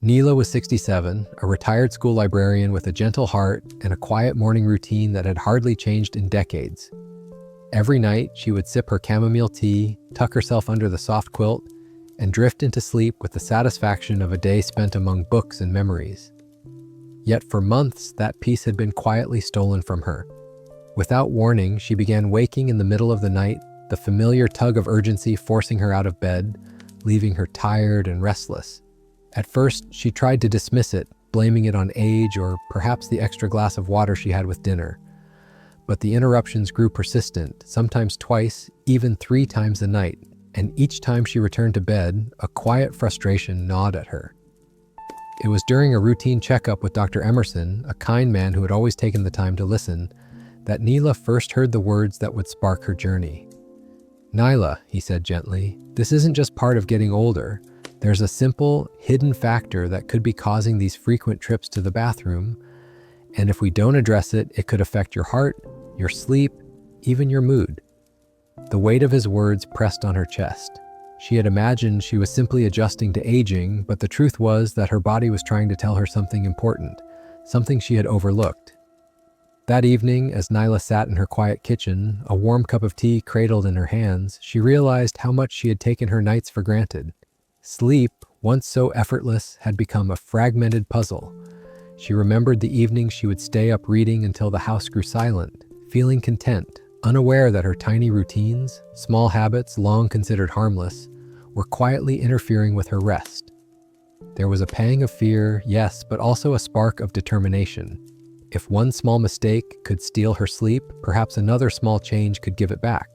Nylah was 67, a retired school librarian with a gentle heart and a quiet morning routine that had hardly changed in decades. Every night, she would sip her chamomile tea, tuck herself under the soft quilt, and drift into sleep with the satisfaction of a day spent among books and memories. Yet for months, that peace had been quietly stolen from her. Without warning, she began waking in the middle of the night, the familiar tug of urgency forcing her out of bed, leaving her tired and restless. At first, she tried to dismiss it, blaming it on age or perhaps the extra glass of water she had with dinner. But the interruptions grew persistent, sometimes twice, even 3 times a night, and each time she returned to bed, a quiet frustration gnawed at her. It was during a routine checkup with Dr. Emerson, a kind man who had always taken the time to listen, that Nylah first heard the words that would spark her journey. "Nylah," he said gently, "this isn't just part of getting older. There's a simple, hidden factor that could be causing these frequent trips to the bathroom, and if we don't address it, it could affect your heart, your sleep, even your mood." The weight of his words pressed on her chest. She had imagined she was simply adjusting to aging, but the truth was that her body was trying to tell her something important, something she had overlooked. That evening, as Nylah sat in her quiet kitchen, a warm cup of tea cradled in her hands, she realized how much she had taken her nights for granted. Sleep, once so effortless, had become a fragmented puzzle. She remembered the evenings she would stay up reading until the house grew silent, feeling content, unaware that her tiny routines, small habits long considered harmless, were quietly interfering with her rest. There was a pang of fear, yes, but also a spark of determination. If one small mistake could steal her sleep, perhaps another small change could give it back.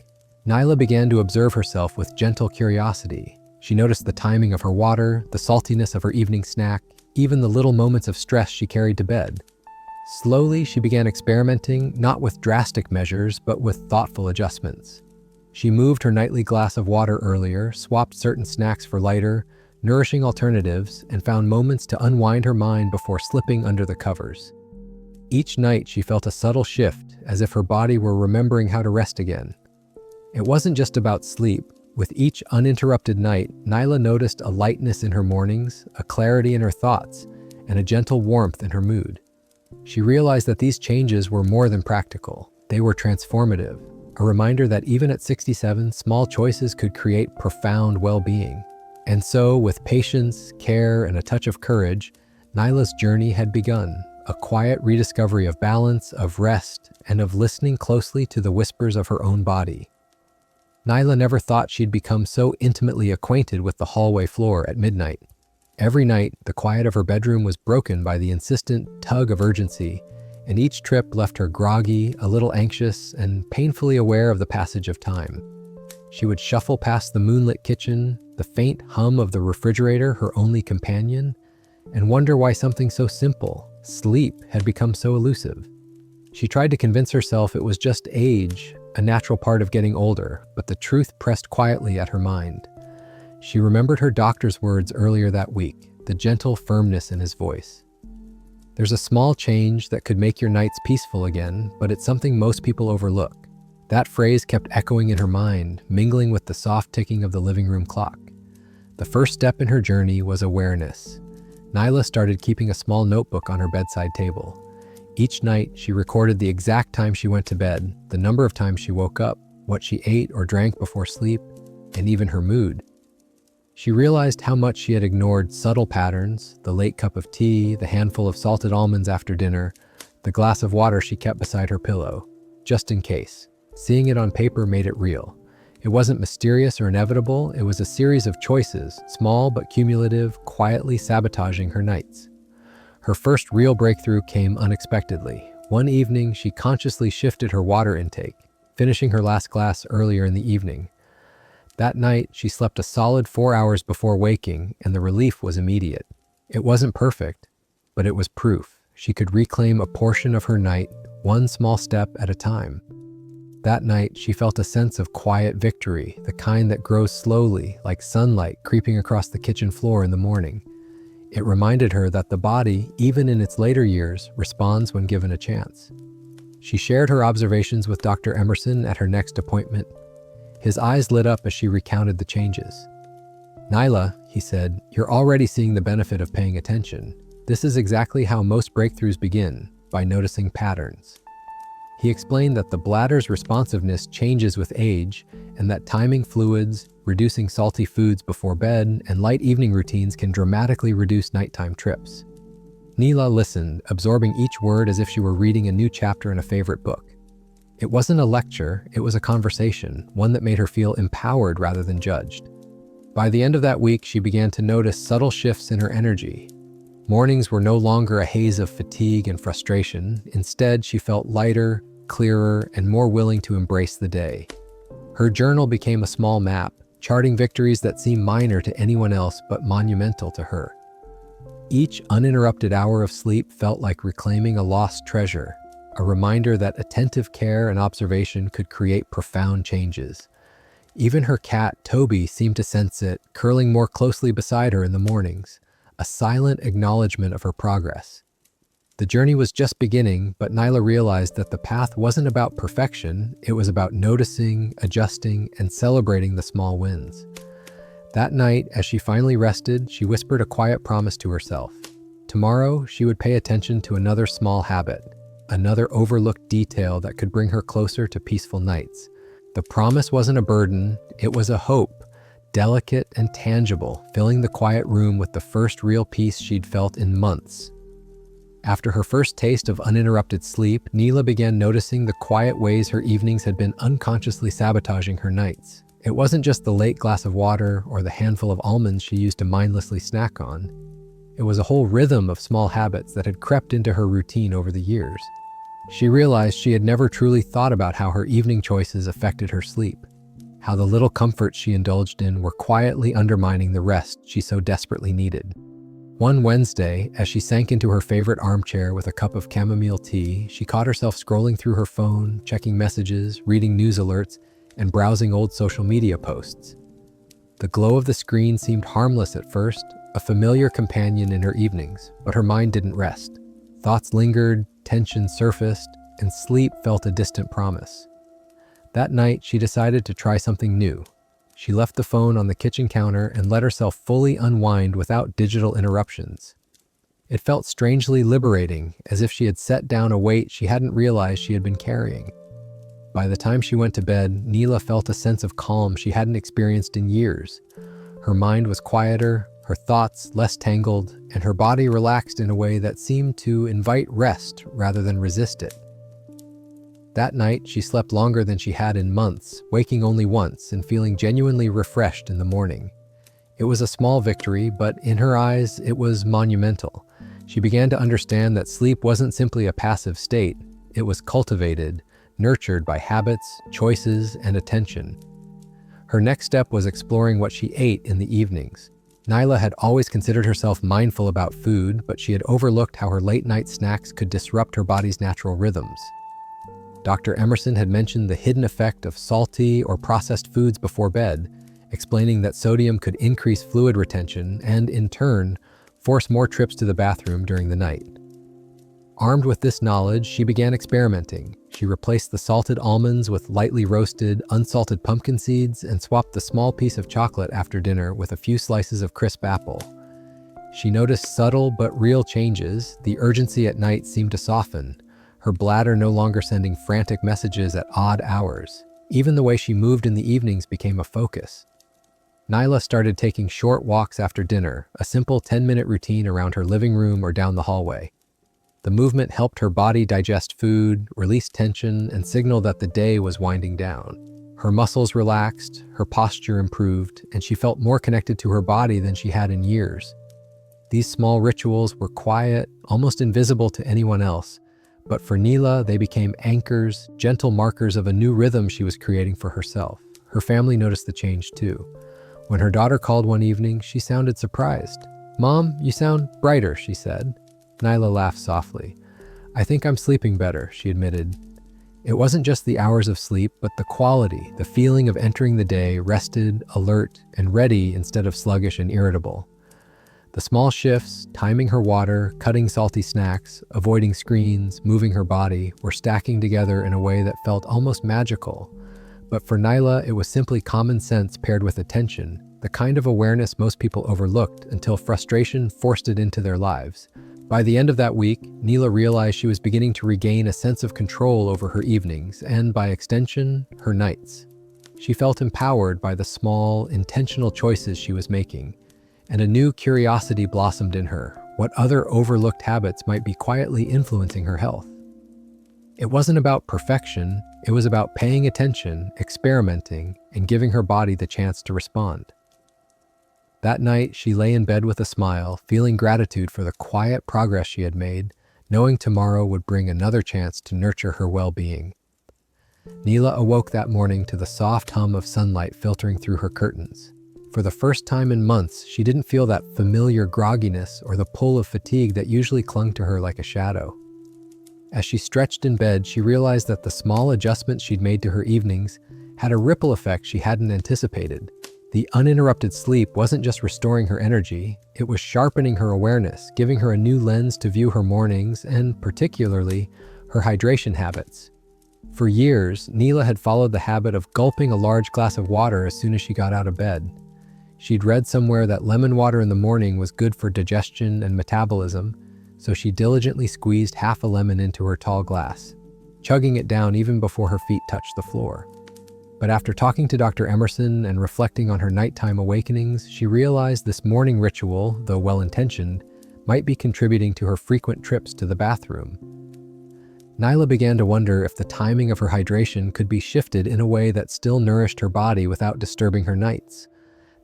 Nylah began to observe herself with gentle curiosity. She noticed the timing of her water, the saltiness of her evening snack, even the little moments of stress she carried to bed. Slowly, she began experimenting, not with drastic measures, but with thoughtful adjustments. She moved her nightly glass of water earlier, swapped certain snacks for lighter, nourishing alternatives, and found moments to unwind her mind before slipping under the covers. Each night, she felt a subtle shift, as if her body were remembering how to rest again. It wasn't just about sleep. With each uninterrupted night, Nylah noticed a lightness in her mornings, a clarity in her thoughts, and a gentle warmth in her mood. She realized that these changes were more than practical. They were transformative, a reminder that even at 67, small choices could create profound well-being. And so, with patience, care, and a touch of courage, Nylah's journey had begun, a quiet rediscovery of balance, of rest, and of listening closely to the whispers of her own body. Nylah never thought she'd become so intimately acquainted with the hallway floor at midnight. Every night, the quiet of her bedroom was broken by the insistent tug of urgency, and each trip left her groggy, a little anxious, and painfully aware of the passage of time. She would shuffle past the moonlit kitchen, the faint hum of the refrigerator, her only companion, and wonder why something so simple, sleep, had become so elusive. She tried to convince herself it was just age, a natural part of getting older, but the truth pressed quietly at her mind. She remembered her doctor's words earlier that week, the gentle firmness in his voice. "There's a small change that could make your nights peaceful again, but it's something most people overlook." That phrase kept echoing in her mind, mingling with the soft ticking of the living room clock. The first step in her journey was awareness. Nylah started keeping a small notebook on her bedside table. Each night, she recorded the exact time she went to bed, the number of times she woke up, what she ate or drank before sleep, and even her mood. She realized how much she had ignored subtle patterns, the late cup of tea, the handful of salted almonds after dinner, the glass of water she kept beside her pillow, just in case. Seeing it on paper made it real. It wasn't mysterious or inevitable, it was a series of choices, small but cumulative, quietly sabotaging her nights. Her first real breakthrough came unexpectedly. One evening, she consciously shifted her water intake, finishing her last glass earlier in the evening. That night, she slept a solid 4 hours before waking, and the relief was immediate. It wasn't perfect, but it was proof. She could reclaim a portion of her night, one small step at a time. That night, she felt a sense of quiet victory, the kind that grows slowly, like sunlight creeping across the kitchen floor in the morning. It reminded her that the body, even in its later years, responds when given a chance. She shared her observations with Dr. Emerson at her next appointment. His eyes lit up as she recounted the changes. "Nylah," he said. "You're already seeing the benefit of paying attention. This is exactly how most breakthroughs begin, by noticing patterns." He explained that the bladder's responsiveness changes with age and that timing fluids, reducing salty foods before bed, and light evening routines can dramatically reduce nighttime trips. Nylah listened, absorbing each word as if she were reading a new chapter in a favorite book. It wasn't a lecture, it was a conversation, one that made her feel empowered rather than judged. By the end of that week, she began to notice subtle shifts in her energy. Mornings were no longer a haze of fatigue and frustration. Instead, she felt lighter, clearer, and more willing to embrace the day. Her journal became a small map, charting victories that seemed minor to anyone else but monumental to her. Each uninterrupted hour of sleep felt like reclaiming a lost treasure, a reminder that attentive care and observation could create profound changes. Even her cat, Toby, seemed to sense it, curling more closely beside her in the mornings, a silent acknowledgement of her progress. The journey was just beginning, but Nylah realized that the path wasn't about perfection, it was about noticing, adjusting, and celebrating the small wins. That night, as she finally rested, she whispered a quiet promise to herself. Tomorrow, she would pay attention to another small habit, another overlooked detail that could bring her closer to peaceful nights. The promise wasn't a burden, it was a hope, delicate and tangible, filling the quiet room with the first real peace she'd felt in months. After her first taste of uninterrupted sleep, Nylah began noticing the quiet ways her evenings had been unconsciously sabotaging her nights. It wasn't just the late glass of water or the handful of almonds she used to mindlessly snack on. It was a whole rhythm of small habits that had crept into her routine over the years. She realized she had never truly thought about how her evening choices affected her sleep, how the little comforts she indulged in were quietly undermining the rest she so desperately needed. One Wednesday, as she sank into her favorite armchair with a cup of chamomile tea, she caught herself scrolling through her phone, checking messages, reading news alerts, and browsing old social media posts. The glow of the screen seemed harmless at first, a familiar companion in her evenings, but her mind didn't rest. Thoughts lingered, tension surfaced, and sleep felt a distant promise. That night, she decided to try something new. She left the phone on the kitchen counter and let herself fully unwind without digital interruptions. It felt strangely liberating, as if she had set down a weight she hadn't realized she had been carrying. By the time she went to bed, Nylah felt a sense of calm she hadn't experienced in years. Her mind was quieter, her thoughts less tangled, and her body relaxed in a way that seemed to invite rest rather than resist it. That night, she slept longer than she had in months, waking only once and feeling genuinely refreshed in the morning. It was a small victory, but in her eyes, it was monumental. She began to understand that sleep wasn't simply a passive state, it was cultivated, nurtured by habits, choices, and attention. Her next step was exploring what she ate in the evenings. Nylah had always considered herself mindful about food, but she had overlooked how her late-night snacks could disrupt her body's natural rhythms. Dr. Emerson had mentioned the hidden effect of salty or processed foods before bed, explaining that sodium could increase fluid retention and, in turn, force more trips to the bathroom during the night. Armed with this knowledge, she began experimenting. She replaced the salted almonds with lightly roasted, unsalted pumpkin seeds and swapped the small piece of chocolate after dinner with a few slices of crisp apple. She noticed subtle but real changes. The urgency at night seemed to soften, her bladder no longer sending frantic messages at odd hours. Even the way she moved in the evenings became a focus. Nylah started taking short walks after dinner, a simple 10-minute routine around her living room or down the hallway. The movement helped her body digest food, release tension, and signal that the day was winding down. Her muscles relaxed, her posture improved, and she felt more connected to her body than she had in years. These small rituals were quiet, almost invisible to anyone else, but for Nylah, they became anchors, gentle markers of a new rhythm she was creating for herself. Her family noticed the change too. When her daughter called one evening, she sounded surprised. "Mom, you sound brighter," she said. Nylah laughed softly. "I think I'm sleeping better," she admitted. It wasn't just the hours of sleep, but the quality, the feeling of entering the day rested, alert, and ready instead of sluggish and irritable. The small shifts, timing her water, cutting salty snacks, avoiding screens, moving her body, were stacking together in a way that felt almost magical. But for Nylah, it was simply common sense paired with attention, the kind of awareness most people overlooked until frustration forced it into their lives. By the end of that week, Nylah realized she was beginning to regain a sense of control over her evenings and, by extension, her nights. She felt empowered by the small, intentional choices she was making, and a new curiosity blossomed in her: what other overlooked habits might be quietly influencing her health. It wasn't about perfection, it was about paying attention, experimenting, and giving her body the chance to respond. That night, she lay in bed with a smile, feeling gratitude for the quiet progress she had made, knowing tomorrow would bring another chance to nurture her well-being. Nylah awoke that morning to the soft hum of sunlight filtering through her curtains. For the first time in months, she didn't feel that familiar grogginess or the pull of fatigue that usually clung to her like a shadow. As she stretched in bed, she realized that the small adjustments she'd made to her evenings had a ripple effect she hadn't anticipated. The uninterrupted sleep wasn't just restoring her energy, it was sharpening her awareness, giving her a new lens to view her mornings and, particularly, her hydration habits. For years, Nylah had followed the habit of gulping a large glass of water as soon as she got out of bed. She'd read somewhere that lemon water in the morning was good for digestion and metabolism, so she diligently squeezed half a lemon into her tall glass, chugging it down even before her feet touched the floor. But after talking to Dr. Emerson and reflecting on her nighttime awakenings, she realized this morning ritual, though well-intentioned, might be contributing to her frequent trips to the bathroom. Nylah began to wonder if the timing of her hydration could be shifted in a way that still nourished her body without disturbing her nights.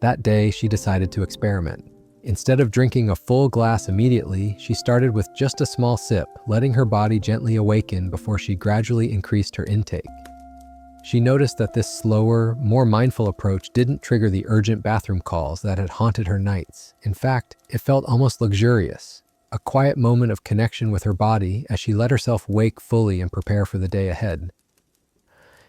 That day, she decided to experiment. Instead of drinking a full glass immediately, she started with just a small sip, letting her body gently awaken before she gradually increased her intake. She noticed that this slower, more mindful approach didn't trigger the urgent bathroom calls that had haunted her nights. In fact, it felt almost luxurious, a quiet moment of connection with her body as she let herself wake fully and prepare for the day ahead.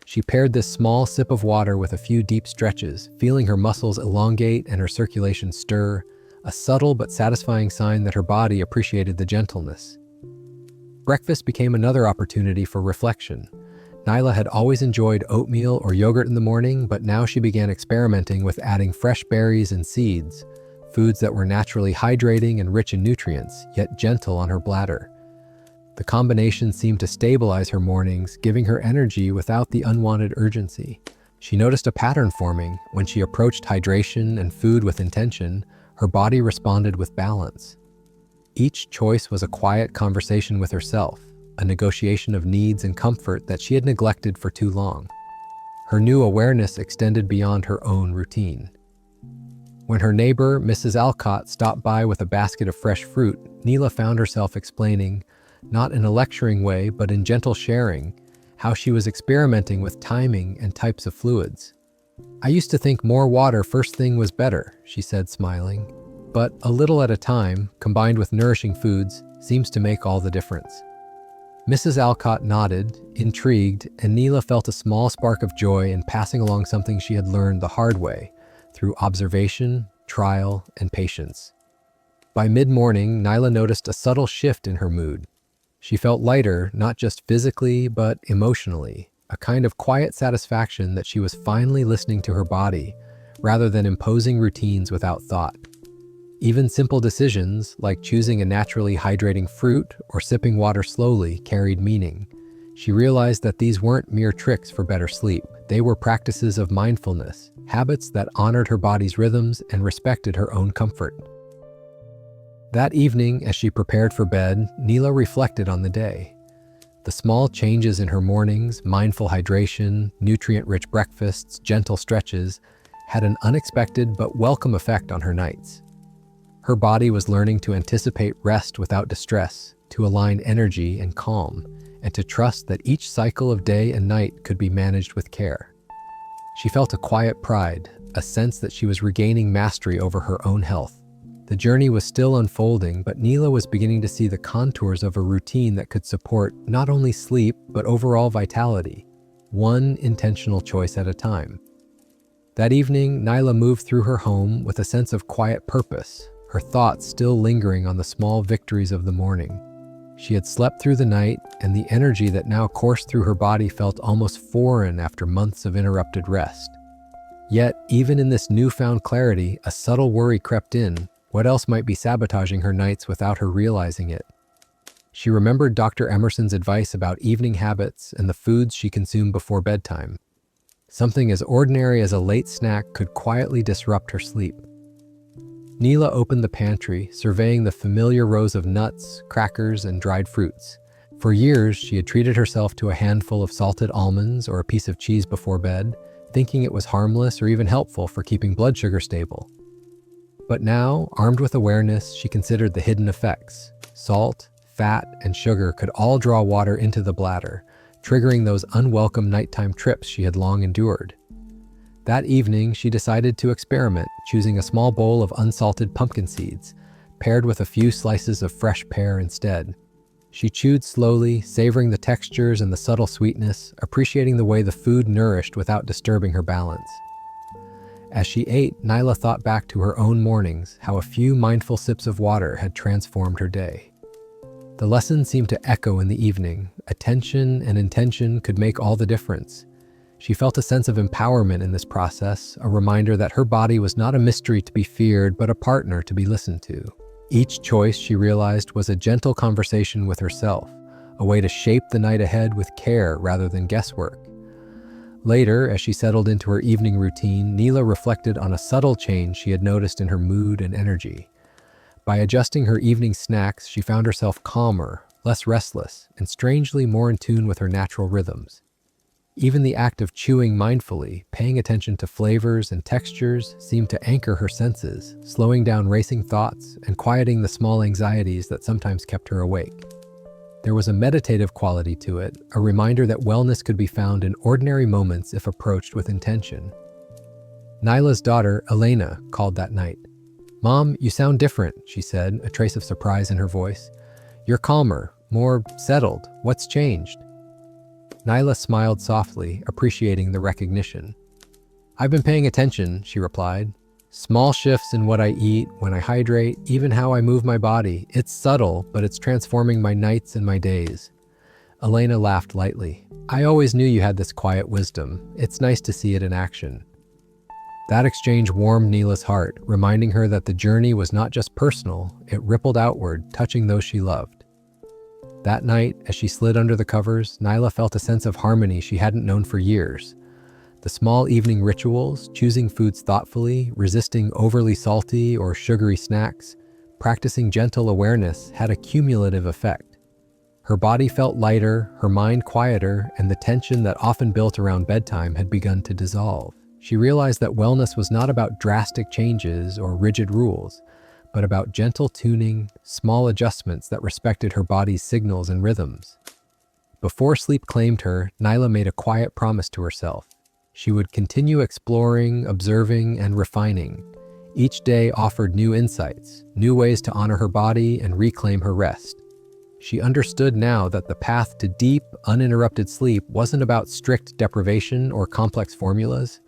She paired this small sip of water with a few deep stretches, feeling her muscles elongate and her circulation stir, a subtle but satisfying sign that her body appreciated the gentleness. Breakfast became another opportunity for reflection. Nylah had always enjoyed oatmeal or yogurt in the morning, but now she began experimenting with adding fresh berries and seeds, foods that were naturally hydrating and rich in nutrients, yet gentle on her bladder. The combination seemed to stabilize her mornings, giving her energy without the unwanted urgency. She noticed a pattern forming. When she approached hydration and food with intention, her body responded with balance. Each choice was a quiet conversation with herself, a negotiation of needs and comfort that she had neglected for too long. Her new awareness extended beyond her own routine. When her neighbor, Mrs. Alcott, stopped by with a basket of fresh fruit, Nylah found herself explaining, not in a lecturing way but in gentle sharing, how she was experimenting with timing and types of fluids. "I used to think more water first thing was better," she said, smiling. "But a little at a time, combined with nourishing foods, seems to make all the difference." Mrs. Alcott nodded, intrigued, and Nylah felt a small spark of joy in passing along something she had learned the hard way, through observation, trial, and patience. By mid-morning, Nylah noticed a subtle shift in her mood. She felt lighter, not just physically, but emotionally, a kind of quiet satisfaction that she was finally listening to her body, rather than imposing routines without thought. Even simple decisions, like choosing a naturally hydrating fruit or sipping water slowly, carried meaning. She realized that these weren't mere tricks for better sleep. They were practices of mindfulness, habits that honored her body's rhythms and respected her own comfort. That evening, as she prepared for bed, Nylah reflected on the day. The small changes in her mornings, mindful hydration, nutrient-rich breakfasts, gentle stretches, had an unexpected but welcome effect on her nights. Her body was learning to anticipate rest without distress, to align energy and calm, and to trust that each cycle of day and night could be managed with care. She felt a quiet pride, a sense that she was regaining mastery over her own health. The journey was still unfolding, but Nylah was beginning to see the contours of a routine that could support not only sleep, but overall vitality, one intentional choice at a time. That evening, Nylah moved through her home with a sense of quiet purpose, her thoughts still lingering on the small victories of the morning. She had slept through the night, and the energy that now coursed through her body felt almost foreign after months of interrupted rest. Yet, even in this newfound clarity, a subtle worry crept in. What else might be sabotaging her nights without her realizing it? She remembered Dr. Emerson's advice about evening habits and the foods she consumed before bedtime. Something as ordinary as a late snack could quietly disrupt her sleep. Nylah opened the pantry, surveying the familiar rows of nuts, crackers, and dried fruits. For years, she had treated herself to a handful of salted almonds or a piece of cheese before bed, thinking it was harmless or even helpful for keeping blood sugar stable. But now, armed with awareness, she considered the hidden effects. Salt, fat, and sugar could all draw water into the bladder, triggering those unwelcome nighttime trips she had long endured. That evening, she decided to experiment, choosing a small bowl of unsalted pumpkin seeds, paired with a few slices of fresh pear instead. She chewed slowly, savoring the textures and the subtle sweetness, appreciating the way the food nourished without disturbing her balance. As she ate, Nylah thought back to her own mornings, how a few mindful sips of water had transformed her day. The lesson seemed to echo in the evening. Attention and intention could make all the difference. She felt a sense of empowerment in this process, a reminder that her body was not a mystery to be feared, but a partner to be listened to. Each choice, she realized, was a gentle conversation with herself, a way to shape the night ahead with care rather than guesswork. Later, as she settled into her evening routine, Nylah reflected on a subtle change she had noticed in her mood and energy. By adjusting her evening snacks, she found herself calmer, less restless, and strangely more in tune with her natural rhythms. Even the act of chewing mindfully, paying attention to flavors and textures, seemed to anchor her senses, slowing down racing thoughts and quieting the small anxieties that sometimes kept her awake. There was a meditative quality to it, a reminder that wellness could be found in ordinary moments if approached with intention. Nylah's daughter, Elena, called that night. "Mom, you sound different," she said, a trace of surprise in her voice. "You're calmer, more settled. What's changed?" Nylah smiled softly, appreciating the recognition. "I've been paying attention," she replied. "Small shifts in what I eat, when I hydrate, even how I move my body. It's subtle, but it's transforming my nights and my days." Elena laughed lightly. "I always knew you had this quiet wisdom. It's nice to see it in action." That exchange warmed Nylah's heart, reminding her that the journey was not just personal, it rippled outward, touching those she loved. That night, as she slid under the covers, Nylah felt a sense of harmony she hadn't known for years. The small evening rituals, choosing foods thoughtfully, resisting overly salty or sugary snacks, practicing gentle awareness had a cumulative effect. Her body felt lighter, her mind quieter, and the tension that often built around bedtime had begun to dissolve. She realized that wellness was not about drastic changes or rigid rules, but about gentle tuning, small adjustments that respected her body's signals and rhythms. Before sleep claimed her, Nylah made a quiet promise to herself. She would continue exploring, observing, and refining. Each day offered new insights, new ways to honor her body and reclaim her rest. She understood now that the path to deep, uninterrupted sleep wasn't about strict deprivation or complex formulas.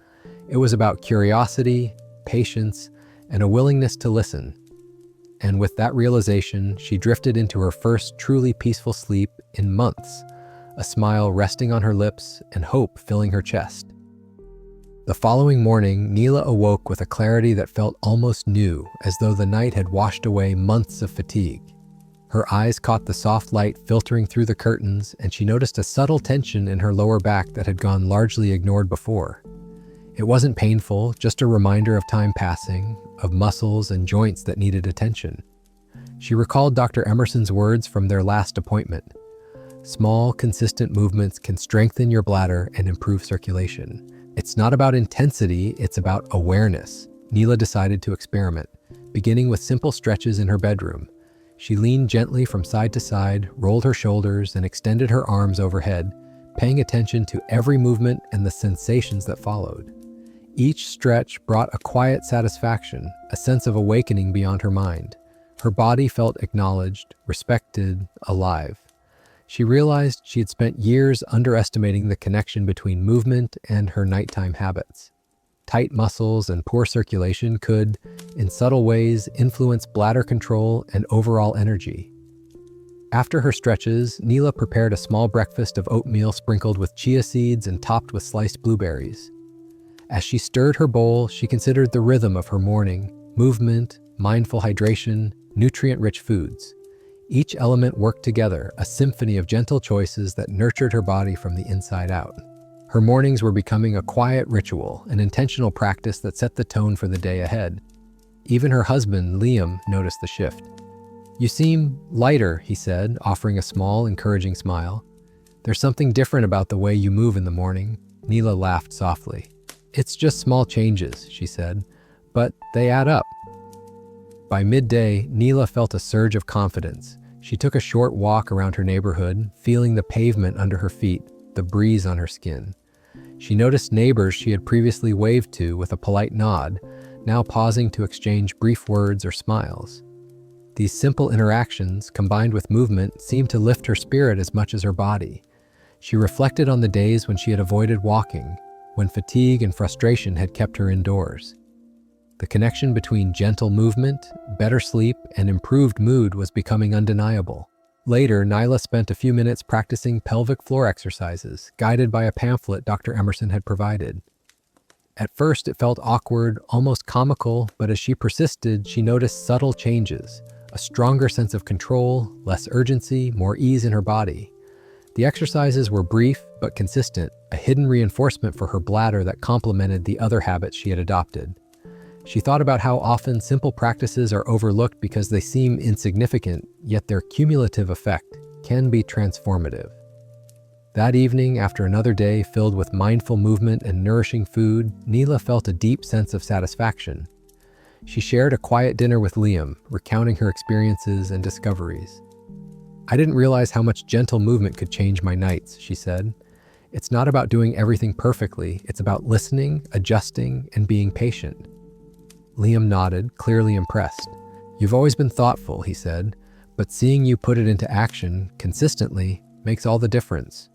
It was about curiosity, patience, and a willingness to listen. And with that realization, she drifted into her first truly peaceful sleep in months, a smile resting on her lips and hope filling her chest. The following morning, Nylah awoke with a clarity that felt almost new, as though the night had washed away months of fatigue. Her eyes caught the soft light filtering through the curtains, and she noticed a subtle tension in her lower back that had gone largely ignored before. It wasn't painful, just a reminder of time passing, of muscles and joints that needed attention. She recalled Dr. Emerson's words from their last appointment. "Small, consistent movements can strengthen your bladder and improve circulation. It's not about intensity, it's about awareness." Nylah decided to experiment, beginning with simple stretches in her bedroom. She leaned gently from side to side, rolled her shoulders, and extended her arms overhead, paying attention to every movement and the sensations that followed. Each stretch brought a quiet satisfaction, a sense of awakening beyond her mind. Her body felt acknowledged, respected, alive. She realized she had spent years underestimating the connection between movement and her nighttime habits. Tight muscles and poor circulation could, in subtle ways, influence bladder control and overall energy. After her stretches, Nylah prepared a small breakfast of oatmeal sprinkled with chia seeds and topped with sliced blueberries. As she stirred her bowl, she considered the rhythm of her morning: movement, mindful hydration, nutrient-rich foods. Each element worked together, a symphony of gentle choices that nurtured her body from the inside out. Her mornings were becoming a quiet ritual, an intentional practice that set the tone for the day ahead. Even her husband, Liam, noticed the shift. "You seem lighter," he said, offering a small, encouraging smile. "There's something different about the way you move in the morning." Nylah laughed softly. "It's just small changes," she said, "but they add up." By midday, Nylah felt a surge of confidence. She took a short walk around her neighborhood, feeling the pavement under her feet, the breeze on her skin. She noticed neighbors she had previously waved to with a polite nod, now pausing to exchange brief words or smiles. These simple interactions, combined with movement, seemed to lift her spirit as much as her body. She reflected on the days when she had avoided walking, when fatigue and frustration had kept her indoors. The connection between gentle movement, better sleep, and improved mood was becoming undeniable. Later, Nylah spent a few minutes practicing pelvic floor exercises, guided by a pamphlet Dr. Emerson had provided. At first, it felt awkward, almost comical, but as she persisted, she noticed subtle changes: a stronger sense of control, less urgency, more ease in her body. The exercises were brief but consistent, a hidden reinforcement for her bladder that complemented the other habits she had adopted. She thought about how often simple practices are overlooked because they seem insignificant, yet their cumulative effect can be transformative. That evening, after another day filled with mindful movement and nourishing food, Nylah felt a deep sense of satisfaction. She shared a quiet dinner with Liam, recounting her experiences and discoveries. "I didn't realize how much gentle movement could change my nights," she said. "It's not about doing everything perfectly, it's about listening, adjusting, and being patient." Liam nodded, clearly impressed. "You've always been thoughtful," he said, "but seeing you put it into action consistently makes all the difference."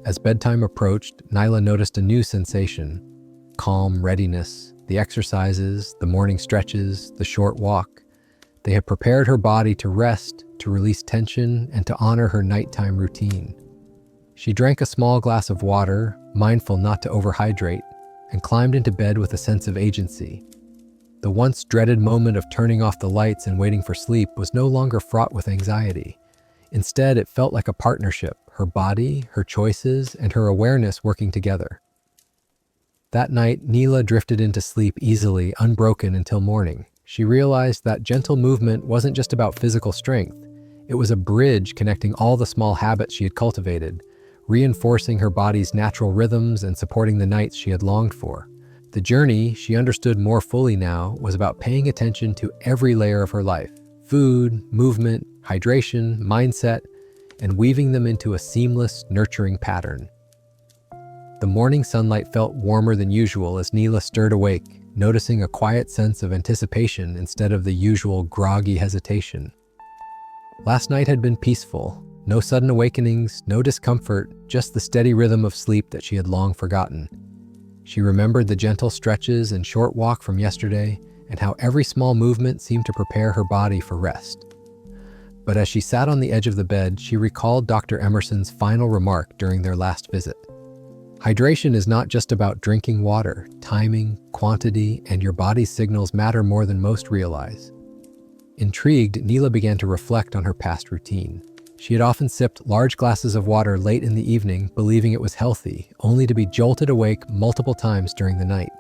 As bedtime approached, Nylah noticed a new sensation: calm readiness. The exercises, the morning stretches, the short walk. They had prepared her body to rest, to release tension, and to honor her nighttime routine. She drank a small glass of water, mindful not to overhydrate, and climbed into bed with a sense of agency. The once dreaded moment of turning off the lights and waiting for sleep was no longer fraught with anxiety. Instead, it felt like a partnership, her body, her choices, and her awareness working together. That night, Nylah drifted into sleep easily, unbroken until morning. She realized that gentle movement wasn't just about physical strength. It was a bridge connecting all the small habits she had cultivated, reinforcing her body's natural rhythms and supporting the nights she had longed for. The journey, she understood more fully now, was about paying attention to every layer of her life: food, movement, hydration, mindset, and weaving them into a seamless, nurturing pattern. The morning sunlight felt warmer than usual as Nylah stirred awake, noticing a quiet sense of anticipation instead of the usual groggy hesitation. Last night had been peaceful. No sudden awakenings, no discomfort, just the steady rhythm of sleep that she had long forgotten. She remembered the gentle stretches and short walk from yesterday, and how every small movement seemed to prepare her body for rest. But as she sat on the edge of the bed, she recalled Dr. Emerson's final remark during their last visit. Hydration is not just about drinking water. Timing, quantity, and your body's signals matter more than most realize. Intrigued, Nylah began to reflect on her past routine. She had often sipped large glasses of water late in the evening, believing it was healthy, only to be jolted awake multiple times during the night.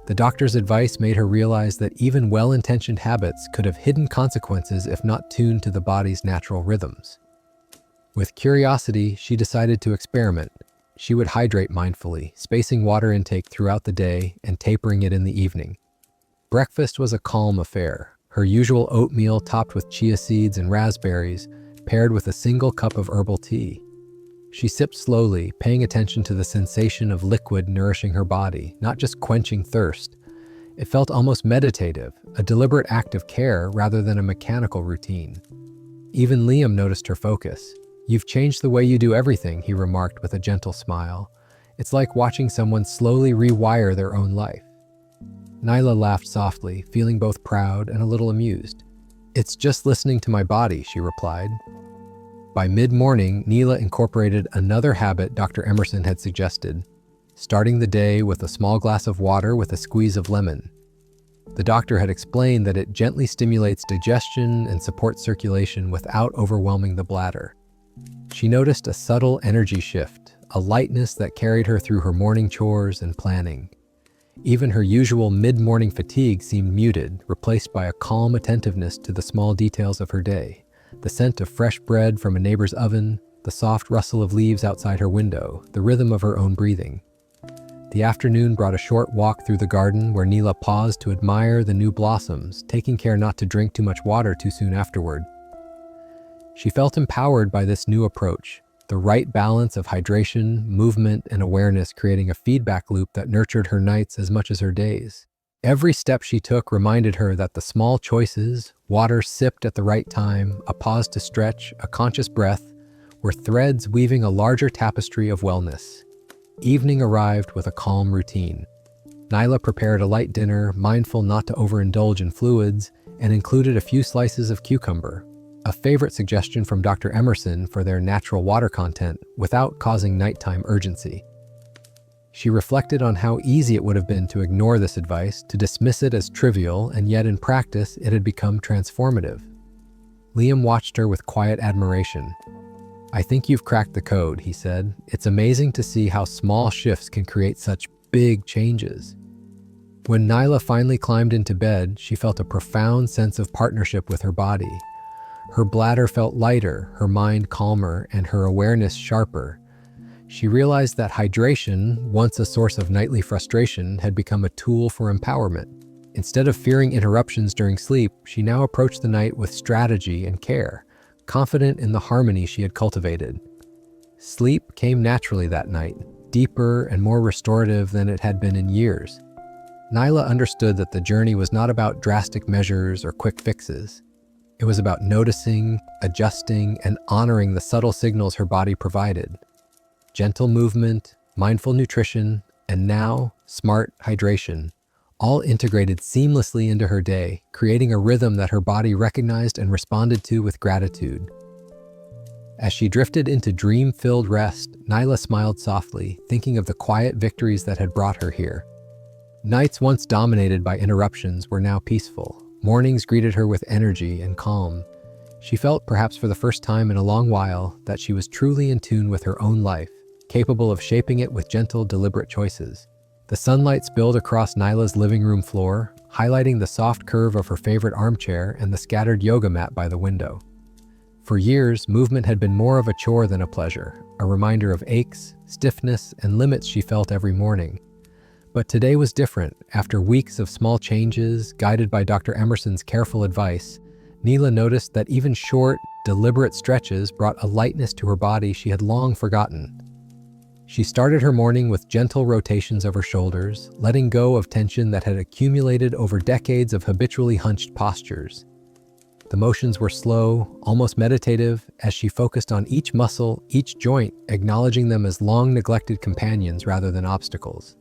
The doctor's advice made her realize that even well-intentioned habits could have hidden consequences if not tuned to the body's natural rhythms. With curiosity, she decided to experiment. She would hydrate mindfully, spacing water intake throughout the day and tapering it in the evening. Breakfast was a calm affair. Her usual oatmeal topped with chia seeds and raspberries, paired with a single cup of herbal tea. She sipped slowly, paying attention to the sensation of liquid nourishing her body, not just quenching thirst. It felt almost meditative, a deliberate act of care rather than a mechanical routine. Even Liam noticed her focus. "You've changed the way you do everything," he remarked with a gentle smile. "It's like watching someone slowly rewire their own life." Nylah laughed softly, feeling both proud and a little amused. "It's just listening to my body," she replied. By mid-morning, Nylah incorporated another habit Dr. Emerson had suggested: starting the day with a small glass of water with a squeeze of lemon. The doctor had explained that it gently stimulates digestion and supports circulation without overwhelming the bladder. She noticed a subtle energy shift, a lightness that carried her through her morning chores and planning. Even her usual mid-morning fatigue seemed muted, replaced by a calm attentiveness to the small details of her day. The scent of fresh bread from a neighbor's oven, the soft rustle of leaves outside her window, the rhythm of her own breathing. The afternoon brought a short walk through the garden where Nylah paused to admire the new blossoms, taking care not to drink too much water too soon afterward. She felt empowered by this new approach, the right balance of hydration, movement, and awareness creating a feedback loop that nurtured her nights as much as her days. Every step she took reminded her that the small choices, water sipped at the right time, a pause to stretch, a conscious breath, were threads weaving a larger tapestry of wellness. Evening arrived with a calm routine. Nylah prepared a light dinner, mindful not to overindulge in fluids, and included a few slices of cucumber, a favorite suggestion from Dr. Emerson for their natural water content without causing nighttime urgency. She reflected on how easy it would have been to ignore this advice, to dismiss it as trivial, and yet in practice it had become transformative. Liam watched her with quiet admiration. "I think you've cracked the code," he said. "It's amazing to see how small shifts can create such big changes." When Nylah finally climbed into bed, she felt a profound sense of partnership with her body. Her bladder felt lighter, her mind calmer, and her awareness sharper. She realized that hydration, once a source of nightly frustration, had become a tool for empowerment. Instead of fearing interruptions during sleep, she now approached the night with strategy and care, confident in the harmony she had cultivated. Sleep came naturally that night, deeper and more restorative than it had been in years. Nylah understood that the journey was not about drastic measures or quick fixes. It was about noticing, adjusting, and honoring the subtle signals her body provided. Gentle movement, mindful nutrition, and now, smart hydration, all integrated seamlessly into her day, creating a rhythm that her body recognized and responded to with gratitude. As she drifted into dream-filled rest, Nylah smiled softly, thinking of the quiet victories that had brought her here. Nights once dominated by interruptions were now peaceful. Mornings greeted her with energy and calm. She felt, perhaps for the first time in a long while, that she was truly in tune with her own life, capable of shaping it with gentle, deliberate choices. The sunlight spilled across Nylah's living room floor, highlighting the soft curve of her favorite armchair and the scattered yoga mat by the window. For years, movement had been more of a chore than a pleasure, a reminder of aches, stiffness, and limits she felt every morning. But today was different. After weeks of small changes, guided by Dr. Emerson's careful advice, Nylah noticed that even short, deliberate stretches brought a lightness to her body she had long forgotten. She started her morning with gentle rotations of her shoulders, letting go of tension that had accumulated over decades of habitually hunched postures. The motions were slow, almost meditative, as she focused on each muscle, each joint, acknowledging them as long-neglected companions rather than obstacles.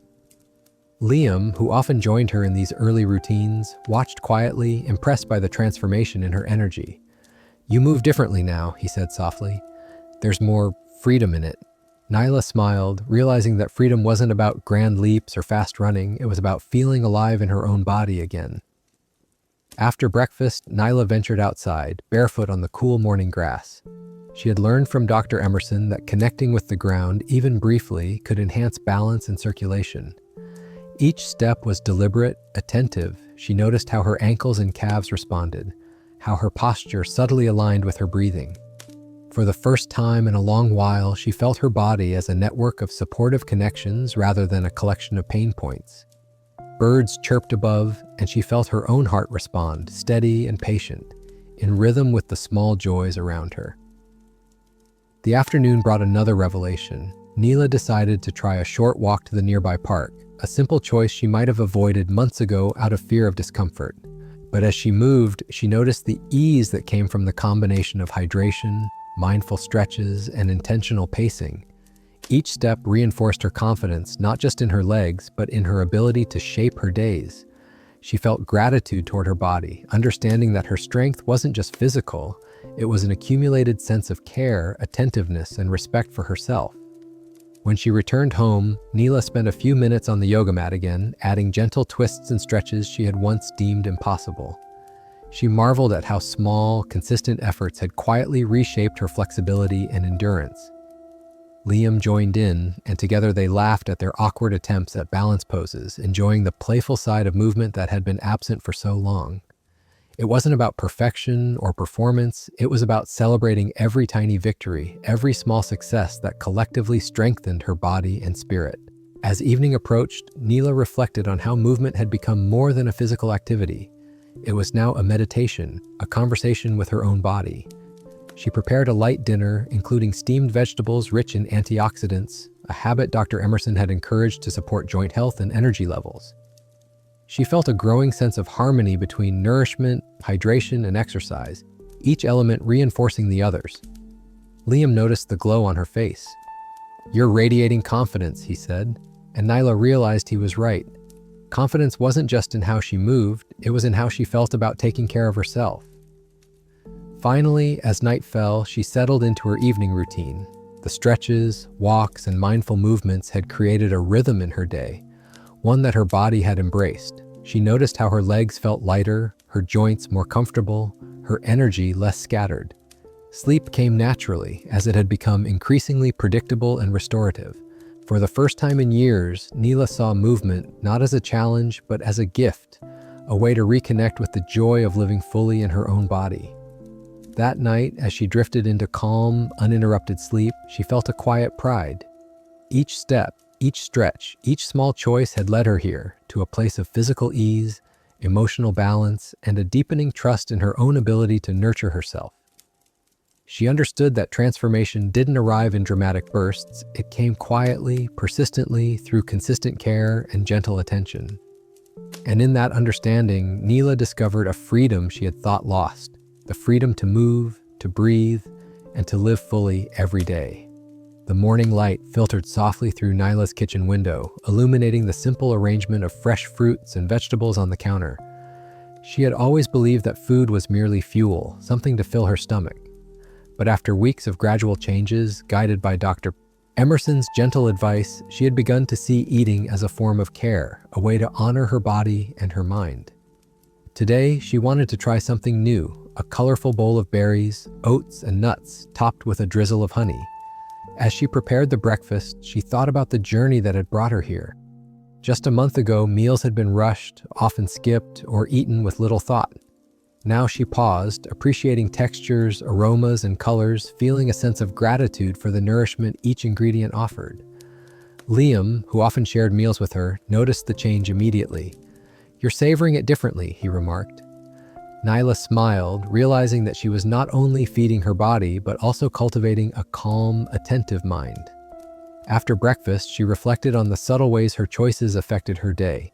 Liam, who often joined her in these early routines, watched quietly, impressed by the transformation in her energy. "You move differently now," he said softly. "There's more freedom in it." Nylah smiled, realizing that freedom wasn't about grand leaps or fast running, it was about feeling alive in her own body again. After breakfast, Nylah ventured outside, barefoot on the cool morning grass. She had learned from Dr. Emerson that connecting with the ground, even briefly, could enhance balance and circulation. Each step was deliberate, attentive. She noticed how her ankles and calves responded, how her posture subtly aligned with her breathing. For the first time in a long while, she felt her body as a network of supportive connections rather than a collection of pain points. Birds chirped above, and she felt her own heart respond, steady and patient, in rhythm with the small joys around her. The afternoon brought another revelation. Nylah decided to try a short walk to the nearby park, a simple choice she might have avoided months ago out of fear of discomfort. But as she moved, she noticed the ease that came from the combination of hydration, mindful stretches, and intentional pacing. Each step reinforced her confidence, not just in her legs, but in her ability to shape her days. She felt gratitude toward her body, understanding that her strength wasn't just physical, it was an accumulated sense of care, attentiveness, and respect for herself. When she returned home, Nylah spent a few minutes on the yoga mat again, adding gentle twists and stretches she had once deemed impossible. She marveled at how small, consistent efforts had quietly reshaped her flexibility and endurance. Liam joined in, and together they laughed at their awkward attempts at balance poses, enjoying the playful side of movement that had been absent for so long. It wasn't about perfection or performance, it was about celebrating every tiny victory, every small success that collectively strengthened her body and spirit. As evening approached, Nylah reflected on how movement had become more than a physical activity. It was now a meditation, a conversation with her own body. She prepared a light dinner, including steamed vegetables rich in antioxidants, a habit Dr. Emerson had encouraged to support joint health and energy levels. She felt a growing sense of harmony between nourishment, hydration, and exercise, each element reinforcing the others. Liam noticed the glow on her face. "You're radiating confidence," he said, and Nylah realized he was right. Confidence wasn't just in how she moved, it was in how she felt about taking care of herself. Finally, as night fell, she settled into her evening routine. The stretches, walks, and mindful movements had created a rhythm in her day, one that her body had embraced. She noticed how her legs felt lighter, her joints more comfortable, her energy less scattered. Sleep came naturally, as it had become increasingly predictable and restorative. For the first time in years, Nylah saw movement not as a challenge, but as a gift, a way to reconnect with the joy of living fully in her own body. That night, as she drifted into calm, uninterrupted sleep, she felt a quiet pride. Each step, each stretch, each small choice had led her here, to a place of physical ease, emotional balance, and a deepening trust in her own ability to nurture herself. She understood that transformation didn't arrive in dramatic bursts, it came quietly, persistently, through consistent care and gentle attention. And in that understanding, Nylah discovered a freedom she had thought lost, the freedom to move, to breathe, and to live fully every day. The morning light filtered softly through Nylah's kitchen window, illuminating the simple arrangement of fresh fruits and vegetables on the counter. She had always believed that food was merely fuel, something to fill her stomach. But after weeks of gradual changes, guided by Dr. Emerson's gentle advice, she had begun to see eating as a form of care, a way to honor her body and her mind. Today, she wanted to try something new, a colorful bowl of berries, oats, and nuts, topped with a drizzle of honey. As she prepared the breakfast, she thought about the journey that had brought her here. Just a month ago, meals had been rushed, often skipped, or eaten with little thought. Now she paused, appreciating textures, aromas, and colors, feeling a sense of gratitude for the nourishment each ingredient offered. Liam, who often shared meals with her, noticed the change immediately. "You're savoring it differently," he remarked. Nylah smiled, realizing that she was not only feeding her body, but also cultivating a calm, attentive mind. After breakfast, she reflected on the subtle ways her choices affected her day.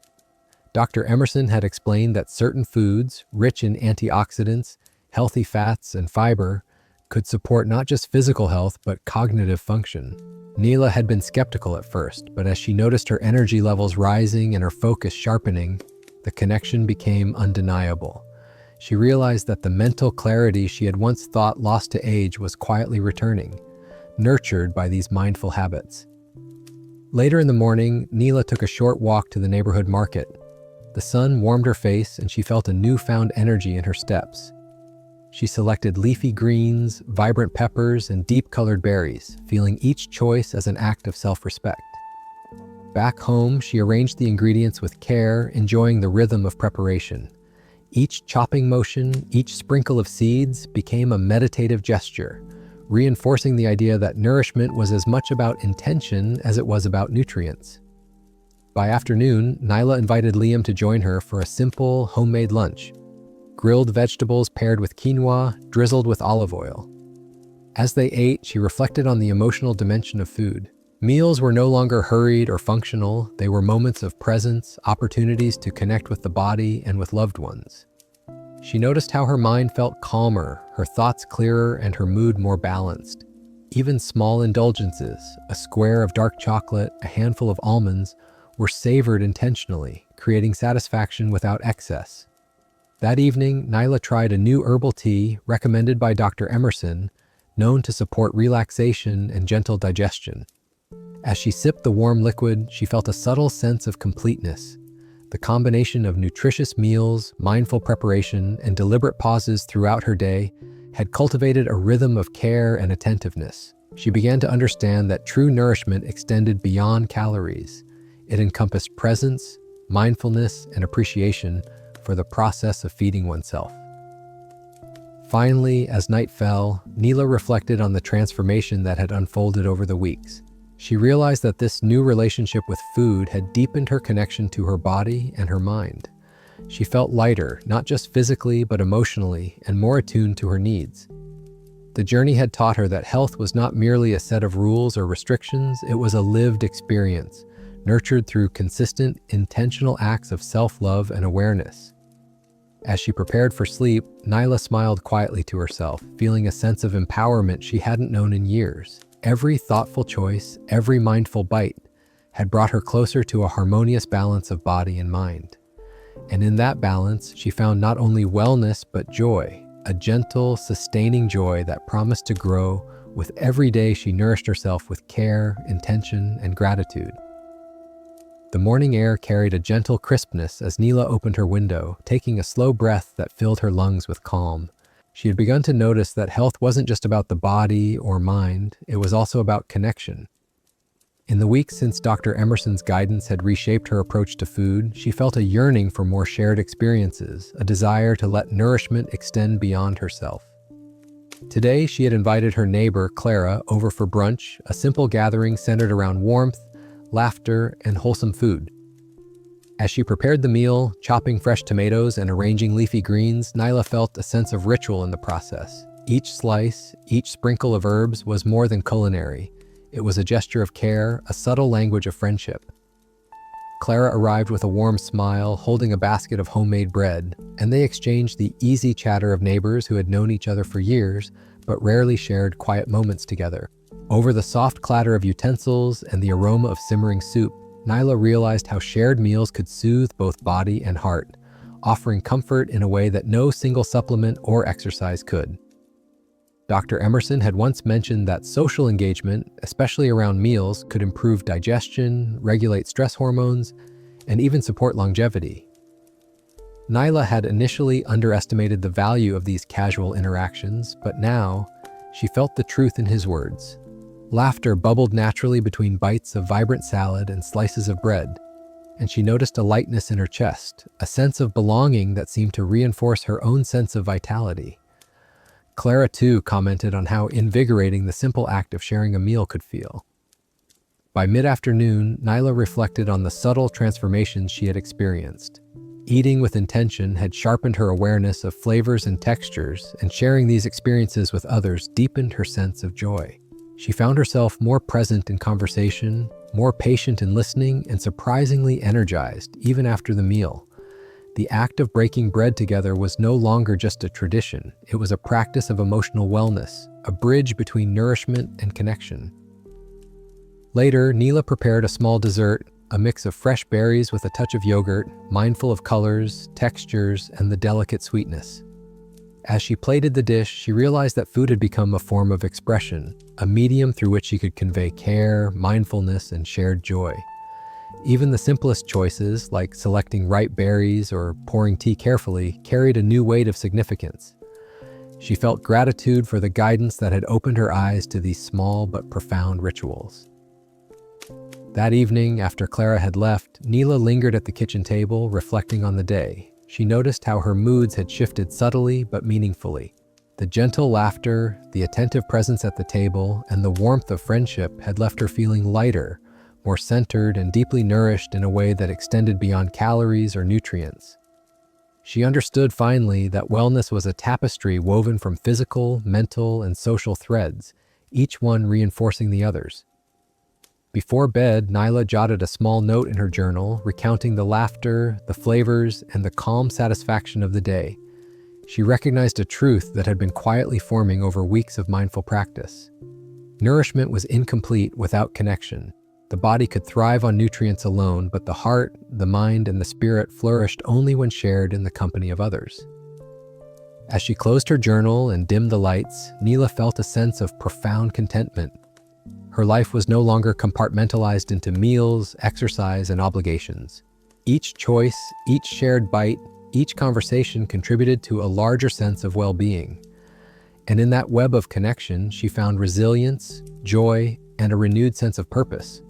Dr. Emerson had explained that certain foods, rich in antioxidants, healthy fats, and fiber, could support not just physical health, but cognitive function. Nylah had been skeptical at first, but as she noticed her energy levels rising and her focus sharpening, the connection became undeniable. She realized that the mental clarity she had once thought lost to age was quietly returning, nurtured by these mindful habits. Later in the morning, Nylah took a short walk to the neighborhood market. The sun warmed her face and she felt a newfound energy in her steps. She selected leafy greens, vibrant peppers, and deep-colored berries, feeling each choice as an act of self-respect. Back home, she arranged the ingredients with care, enjoying the rhythm of preparation. Each chopping motion, each sprinkle of seeds became a meditative gesture, reinforcing the idea that nourishment was as much about intention as it was about nutrients. By afternoon, Nylah invited Liam to join her for a simple, homemade lunch. Grilled vegetables paired with quinoa, drizzled with olive oil. As they ate, she reflected on the emotional dimension of food. Meals were no longer hurried or functional, they were moments of presence, opportunities to connect with the body and with loved ones. She noticed how her mind felt calmer, her thoughts clearer, and her mood more balanced. Even small indulgences, a square of dark chocolate, a handful of almonds, were savored intentionally, creating satisfaction without excess. That evening, Nylah tried a new herbal tea recommended by Dr. Emerson, known to support relaxation and gentle digestion. As she sipped the warm liquid, she felt a subtle sense of completeness. The combination of nutritious meals, mindful preparation, and deliberate pauses throughout her day had cultivated a rhythm of care and attentiveness. She began to understand that true nourishment extended beyond calories. It encompassed presence, mindfulness, and appreciation for the process of feeding oneself. Finally, as night fell, Nylah reflected on the transformation that had unfolded over the weeks. She realized that this new relationship with food had deepened her connection to her body and her mind. She felt lighter, not just physically but emotionally, and more attuned to her needs. The journey had taught her that health was not merely a set of rules or restrictions, it was a lived experience, nurtured through consistent, intentional acts of self-love and awareness. As she prepared for sleep, Nylah smiled quietly to herself, feeling a sense of empowerment she hadn't known in years. Every thoughtful choice, every mindful bite, had brought her closer to a harmonious balance of body and mind. And in that balance, she found not only wellness but joy, a gentle, sustaining joy that promised to grow with every day she nourished herself with care, intention, and gratitude. The morning air carried a gentle crispness as Nylah opened her window, taking a slow breath that filled her lungs with calm. She had begun to notice that health wasn't just about the body or mind, it was also about connection. In the weeks since Dr. Emerson's guidance had reshaped her approach to food, she felt a yearning for more shared experiences, a desire to let nourishment extend beyond herself. Today, she had invited her neighbor, Clara, over for brunch, a simple gathering centered around warmth, laughter, and wholesome food. As she prepared the meal, chopping fresh tomatoes and arranging leafy greens, Nylah felt a sense of ritual in the process. Each slice, each sprinkle of herbs was more than culinary. It was a gesture of care, a subtle language of friendship. Clara arrived with a warm smile, holding a basket of homemade bread, and they exchanged the easy chatter of neighbors who had known each other for years, but rarely shared quiet moments together. Over the soft clatter of utensils and the aroma of simmering soup, Nylah realized how shared meals could soothe both body and heart, offering comfort in a way that no single supplement or exercise could. Dr. Emerson had once mentioned that social engagement, especially around meals, could improve digestion, regulate stress hormones, and even support longevity. Nylah had initially underestimated the value of these casual interactions, but now she felt the truth in his words. Laughter bubbled naturally between bites of vibrant salad and slices of bread, and she noticed a lightness in her chest, a sense of belonging that seemed to reinforce her own sense of vitality. Clara, too, commented on how invigorating the simple act of sharing a meal could feel. By mid-afternoon, Nylah reflected on the subtle transformations she had experienced. Eating with intention had sharpened her awareness of flavors and textures, and sharing these experiences with others deepened her sense of joy. She found herself more present in conversation, more patient in listening, and surprisingly energized, even after the meal. The act of breaking bread together was no longer just a tradition, it was a practice of emotional wellness, a bridge between nourishment and connection. Later, Nylah prepared a small dessert, a mix of fresh berries with a touch of yogurt, mindful of colors, textures, and the delicate sweetness. As she plated the dish, she realized that food had become a form of expression, a medium through which she could convey care, mindfulness, and shared joy. Even the simplest choices, like selecting ripe berries or pouring tea carefully, carried a new weight of significance. She felt gratitude for the guidance that had opened her eyes to these small but profound rituals. That evening, after Clara had left, Nylah lingered at the kitchen table, reflecting on the day. She noticed how her moods had shifted subtly but meaningfully. The gentle laughter, the attentive presence at the table, and the warmth of friendship had left her feeling lighter, more centered and deeply nourished in a way that extended beyond calories or nutrients. She understood finally that wellness was a tapestry woven from physical, mental, and social threads, each one reinforcing the others. Before bed, Nylah jotted a small note in her journal, recounting the laughter, the flavors, and the calm satisfaction of the day. She recognized a truth that had been quietly forming over weeks of mindful practice. Nourishment was incomplete without connection. The body could thrive on nutrients alone, but the heart, the mind, and the spirit flourished only when shared in the company of others. As she closed her journal and dimmed the lights, Nylah felt a sense of profound contentment. Her life was no longer compartmentalized into meals, exercise, and obligations. Each choice, each shared bite, each conversation contributed to a larger sense of well-being. And in that web of connection, she found resilience, joy, and a renewed sense of purpose.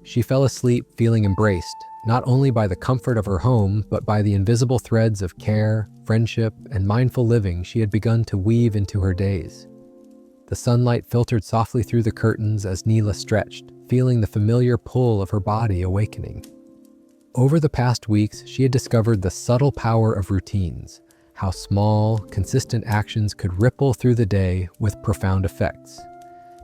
She fell asleep feeling embraced, not only by the comfort of her home, but by the invisible threads of care, friendship, and mindful living she had begun to weave into her days. The sunlight filtered softly through the curtains as Nylah stretched, feeling the familiar pull of her body awakening. Over the past weeks, she had discovered the subtle power of routines, how small, consistent actions could ripple through the day with profound effects.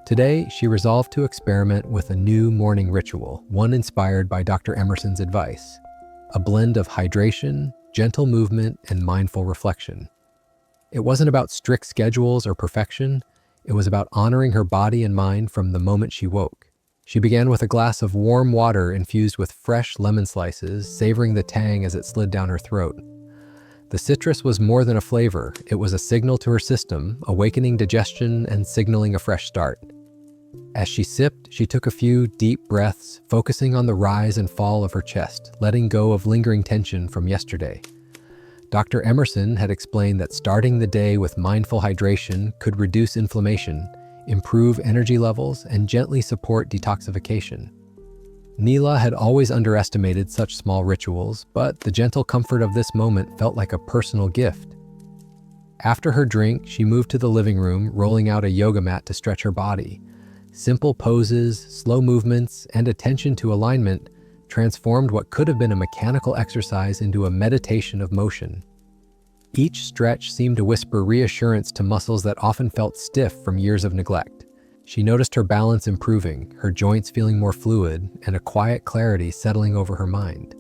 Today, she resolved to experiment with a new morning ritual, one inspired by Dr. Emerson's advice, a blend of hydration, gentle movement, and mindful reflection. It wasn't about strict schedules or perfection. It was about honoring her body and mind from the moment she woke. She began with a glass of warm water infused with fresh lemon slices, savoring the tang as it slid down her throat. The citrus was more than a flavor. It was a signal to her system, awakening digestion and signaling a fresh start. As she sipped, she took a few deep breaths, focusing on the rise and fall of her chest, letting go of lingering tension from yesterday. Dr. Emerson had explained that starting the day with mindful hydration could reduce inflammation, improve energy levels, and gently support detoxification. Nylah had always underestimated such small rituals, but the gentle comfort of this moment felt like a personal gift. After her drink, she moved to the living room, rolling out a yoga mat to stretch her body. Simple poses, slow movements, and attention to alignment transformed what could have been a mechanical exercise into a meditation of motion. Each stretch seemed to whisper reassurance to muscles that often felt stiff from years of neglect. She noticed her balance improving, her joints feeling more fluid, and a quiet clarity settling over her mind.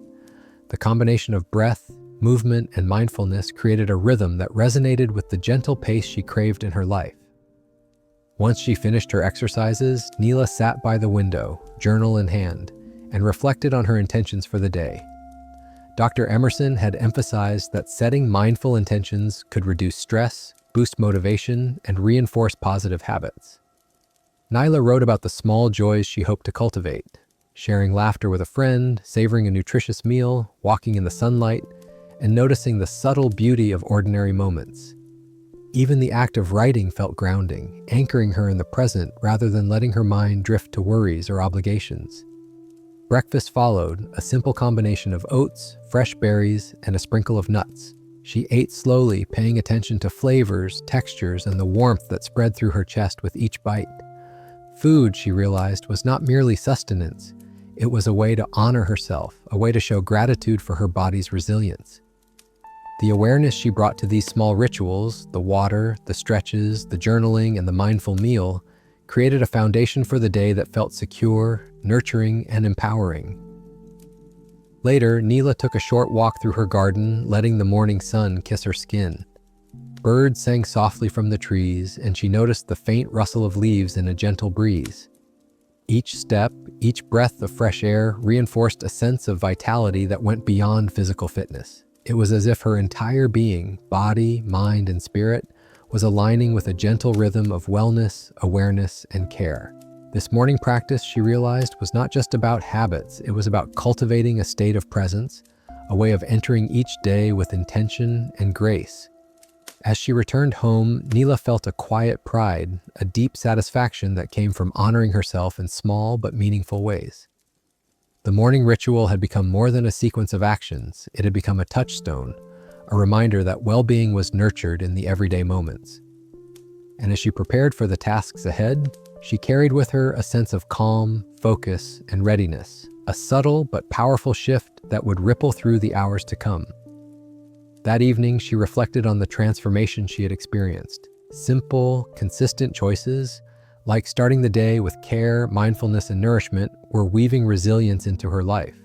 The combination of breath, movement, and mindfulness created a rhythm that resonated with the gentle pace she craved in her life. Once she finished her exercises, Nylah sat by the window, journal in hand, and reflected on her intentions for the day. Dr. Emerson had emphasized that setting mindful intentions could reduce stress, boost motivation, and reinforce positive habits. Nylah wrote about the small joys she hoped to cultivate, sharing laughter with a friend, savoring a nutritious meal, walking in the sunlight, and noticing the subtle beauty of ordinary moments. Even the act of writing felt grounding, anchoring her in the present rather than letting her mind drift to worries or obligations. Breakfast followed, a simple combination of oats, fresh berries, and a sprinkle of nuts. She ate slowly, paying attention to flavors, textures, and the warmth that spread through her chest with each bite. Food, she realized, was not merely sustenance. It was a way to honor herself, a way to show gratitude for her body's resilience. The awareness she brought to these small rituals, the water, the stretches, the journaling, and the mindful meal, created a foundation for the day that felt secure, nurturing, and empowering. Later, Nylah took a short walk through her garden, letting the morning sun kiss her skin. Birds sang softly from the trees, and she noticed the faint rustle of leaves in a gentle breeze. Each step, each breath of fresh air reinforced a sense of vitality that went beyond physical fitness. It was as if her entire being, body, mind, and spirit, was aligning with a gentle rhythm of wellness, awareness, and care. This morning practice, she realized, was not just about habits. It was about cultivating a state of presence, a way of entering each day with intention and grace. As she returned home, Nylah felt a quiet pride, a deep satisfaction that came from honoring herself in small but meaningful ways. The morning ritual had become more than a sequence of actions. It had become a touchstone, a reminder that well-being was nurtured in the everyday moments. And as she prepared for the tasks ahead, she carried with her a sense of calm, focus, and readiness, a subtle but powerful shift that would ripple through the hours to come. That evening, she reflected on the transformation she had experienced. Simple, consistent choices, like starting the day with care, mindfulness, and nourishment, were weaving resilience into her life.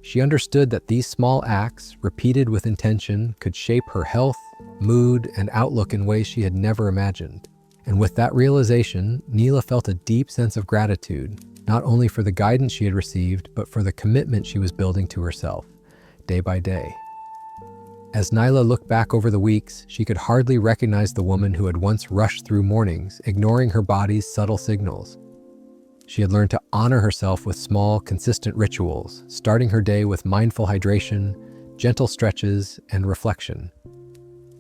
She understood that these small acts, repeated with intention, could shape her health, mood, and outlook in ways she had never imagined. And with that realization, Nylah felt a deep sense of gratitude, not only for the guidance she had received, but for the commitment she was building to herself, day by day. As Nylah looked back over the weeks, she could hardly recognize the woman who had once rushed through mornings, ignoring her body's subtle signals. She had learned to honor herself with small, consistent rituals, starting her day with mindful hydration, gentle stretches, and reflection.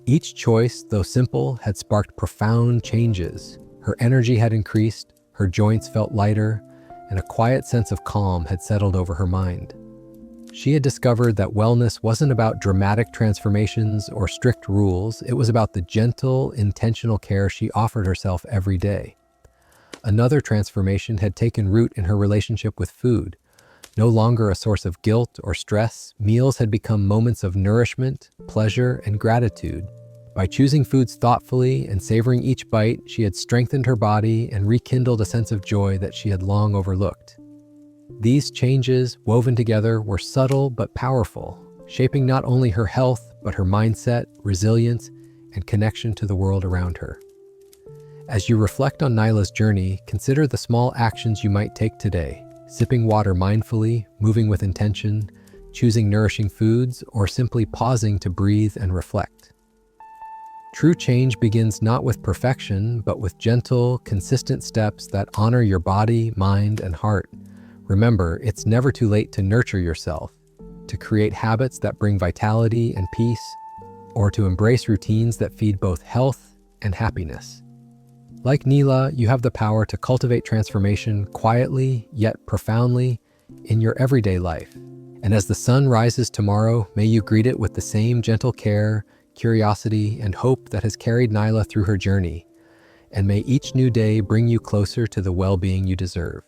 Each choice, though simple, had sparked profound changes. Her energy had increased, her joints felt lighter, and a quiet sense of calm had settled over her mind. She had discovered that wellness wasn't about dramatic transformations or strict rules, it was about the gentle, intentional care she offered herself every day. Another transformation had taken root in her relationship with food. No longer a source of guilt or stress, meals had become moments of nourishment, pleasure, and gratitude. By choosing foods thoughtfully and savoring each bite, she had strengthened her body and rekindled a sense of joy that she had long overlooked. These changes, woven together, were subtle but powerful, shaping not only her health, but her mindset, resilience, and connection to the world around her. As you reflect on Nyla's journey, consider the small actions you might take today: sipping water mindfully, moving with intention, choosing nourishing foods, or simply pausing to breathe and reflect. True change begins not with perfection, but with gentle, consistent steps that honor your body, mind, and heart. Remember, it's never too late to nurture yourself, to create habits that bring vitality and peace, or to embrace routines that feed both health and happiness. Like Nylah, you have the power to cultivate transformation quietly yet profoundly in your everyday life. And as the sun rises tomorrow, may you greet it with the same gentle care, curiosity, and hope that has carried Nylah through her journey. And may each new day bring you closer to the well-being you deserve.